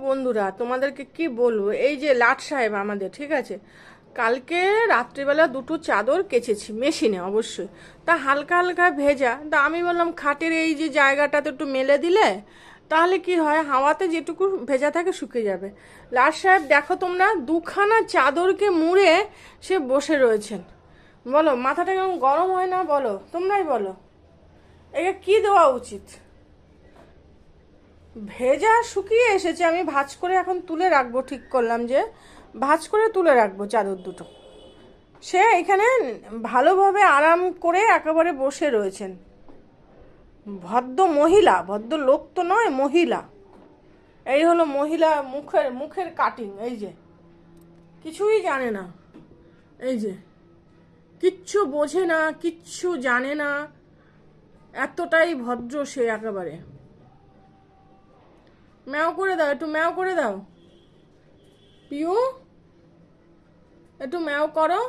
বন্ধুরা, তোমাদেরকে কি বলবো, এই যে লাট সাহেব আমাদের, ঠিক আছে, কালকে রাত্রিবেলা দুটো চাদর কেচেছি মেশিনে অবশ্যই, তা হালকা হালকা ভেজা, তা আমি বললাম খাটের এই যে জায়গাটাতে একটু মেলে দিলে তাহলে কি হয়, হাওয়াতে যেটুকু ভেজা থাকে শুকিয়ে যাবে। লাট সাহেব দেখো তোমরা, দুখানা চাদরকে মুড়ে সে বসে রয়েছেন। বলো মাথাটা কেমন গরম হয় না, বলো তোমরাই বলো, একে কি দেওয়া উচিত? ভেজা শুকিয়ে এসেছে, আমি ভাঁজ করে এখন তুলে রাখবো, ঠিক করলাম যে ভাঁজ করে তুলে রাখবো চাদর দুটো। সে এখানে ভালোভাবে আরাম করে একেবারে বসে রয়েছেন। ভদ্র মহিলা, ভদ্র লোক তো নয়, মহিলা। এই হলো মহিলা, মুখের মুখের কাটিং, এই যে কিছুই জানে না, এই যে কিচ্ছু বোঝে না, কিচ্ছু জানে না, এতটাই ভদ্র সে একেবারে। ম্যাও করে দাও, একটু ম্যাও করে দাও পিউ, একটু ম্যাও করো।